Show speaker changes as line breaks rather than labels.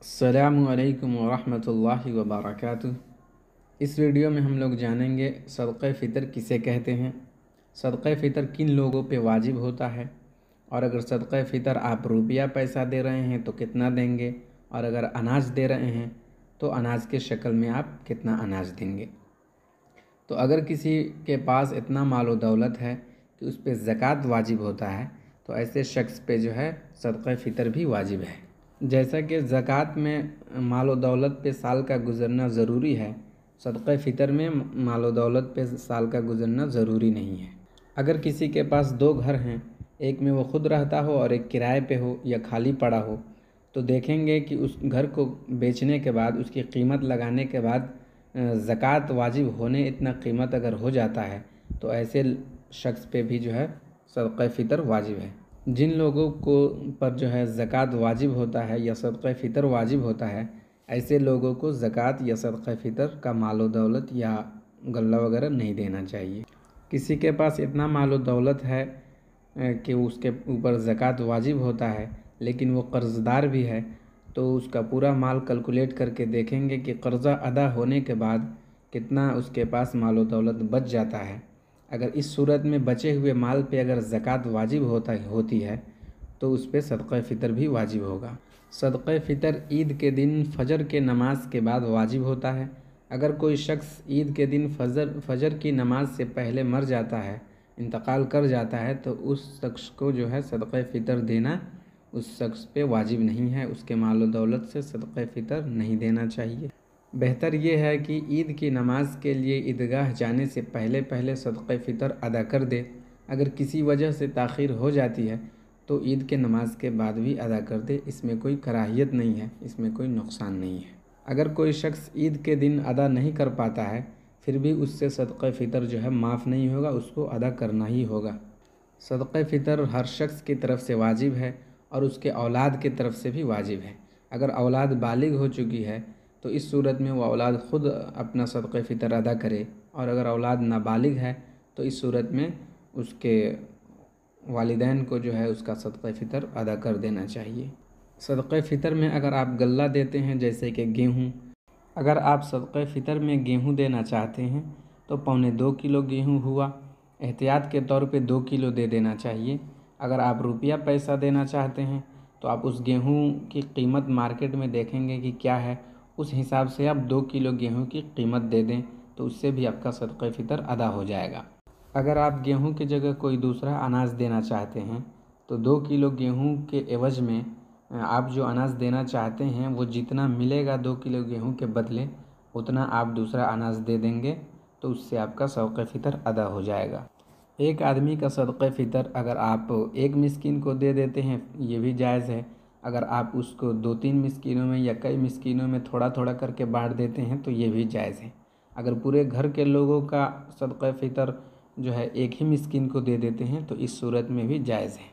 السلام علیکم ورحمۃ اللہ وبرکاتہ۔ اس ویڈیو میں ہم لوگ جانیں گے صدقہ فطر کسے کہتے ہیں، صدقہ فطر کن لوگوں پہ واجب ہوتا ہے، اور اگر صدقہ فطر آپ روپیہ پیسہ دے رہے ہیں تو کتنا دیں گے، اور اگر اناج دے رہے ہیں تو اناج کے شکل میں آپ کتنا اناج دیں گے۔ تو اگر کسی کے پاس اتنا مال و دولت ہے کہ اس پہ زکوٰۃ واجب ہوتا ہے تو ایسے شخص پہ جو ہے صدقہ فطر بھی واجب ہے۔ جیسا کہ زکوٰۃ میں مال و دولت پہ سال کا گزرنا ضروری ہے، صدقہ فطر میں مال و دولت پہ سال کا گزرنا ضروری نہیں ہے۔ اگر کسی کے پاس دو گھر ہیں، ایک میں وہ خود رہتا ہو اور ایک کرائے پہ ہو یا خالی پڑا ہو، تو دیکھیں گے کہ اس گھر کو بیچنے کے بعد اس کی قیمت لگانے کے بعد زکوٰۃ واجب ہونے اتنا قیمت اگر ہو جاتا ہے تو ایسے شخص پہ بھی جو ہے صدقہ فطر واجب ہے۔ جن لوگوں کو پر جو ہے زکوٰۃ واجب ہوتا ہے یا صدقہ فطر واجب ہوتا ہے، ایسے لوگوں کو زکوٰۃ یا صدقہ فطر کا مال و دولت یا غلہ وغیرہ نہیں دینا چاہیے۔ کسی کے پاس اتنا مال و دولت ہے کہ اس کے اوپر زکوٰۃ واجب ہوتا ہے لیکن وہ قرض دار بھی ہے، تو اس کا پورا مال کیلکولیٹ کر کے دیکھیں گے کہ قرضہ ادا ہونے کے بعد کتنا اس کے پاس مال و دولت بچ جاتا ہے۔ اگر اس صورت میں بچے ہوئے مال پہ اگر زکوٰۃ واجب ہوتی ہے تو اس پہ صدقہ فطر بھی واجب ہوگا۔ صدقہ فطر عید کے دن فجر کے نماز کے بعد واجب ہوتا ہے۔ اگر کوئی شخص عید کے دن فجر کی نماز سے پہلے مر جاتا ہے، انتقال کر جاتا ہے، تو اس شخص کو جو ہے صدقہ فطر دینا اس شخص پہ واجب نہیں ہے، اس کے مال و دولت سے صدقہ فطر نہیں دینا چاہیے۔ بہتر یہ ہے کہ عید کی نماز کے لیے عیدگاہ جانے سے پہلے صدقہ فطر ادا کر دے۔ اگر کسی وجہ سے تاخیر ہو جاتی ہے تو عید کے نماز کے بعد بھی ادا کر دے، اس میں کوئی کراہیت نہیں ہے، اس میں کوئی نقصان نہیں ہے۔ اگر کوئی شخص عید کے دن ادا نہیں کر پاتا ہے پھر بھی اس سے صدقہ فطر جو ہے معاف نہیں ہوگا، اس کو ادا کرنا ہی ہوگا۔ صدقہ فطر ہر شخص کی طرف سے واجب ہے اور اس کے اولاد کی طرف سے بھی واجب ہے۔ اگر اولاد بالغ ہو چکی ہے تو اس صورت میں وہ اولاد خود اپنا صدقہ فطر ادا کرے، اور اگر اولاد نابالغ ہے تو اس صورت میں اس کے والدین کو جو ہے اس کا صدقہ فطر ادا کر دینا چاہیے۔ صدقہ فطر میں اگر آپ غلہ دیتے ہیں جیسے کہ گیہوں، اگر آپ صدقہ فطر میں گیہوں دینا چاہتے ہیں تو 2.25 کلو گیہوں ہوا، احتیاط کے طور پہ 2 کلو دے دینا چاہیے۔ اگر آپ روپیہ پیسہ دینا چاہتے ہیں تو آپ اس گیہوں کی قیمت مارکیٹ میں دیکھیں گے کہ کیا ہے، اس حساب سے آپ 2 کلو گیہوں کی قیمت دے دیں تو اس سے بھی آپ کا صدقہ فطر ادا ہو جائے گا۔ اگر آپ گیہوں کی جگہ کوئی دوسرا اناج دینا چاہتے ہیں تو 2 کلو گیہوں کے عوض میں آپ جو اناج دینا چاہتے ہیں وہ جتنا ملے گا 2 کلو گیہوں کے بدلے اتنا آپ دوسرا اناج دے دیں گے تو اس سے آپ کا صدقہ فطر ادا ہو جائے گا۔ ایک آدمی کا صدقہ فطر اگر آپ ایک مسکین کو دے دیتے ہیں یہ بھی جائز ہے، اگر آپ اس کو 2-3 مسکینوں میں یا کئی مسکینوں میں تھوڑا تھوڑا کر کے بانٹ دیتے ہیں تو یہ بھی جائز ہے۔ اگر پورے گھر کے لوگوں کا صدقہ فطر جو ہے ایک ہی مسکین کو دے دیتے ہیں تو اس صورت میں بھی جائز ہے۔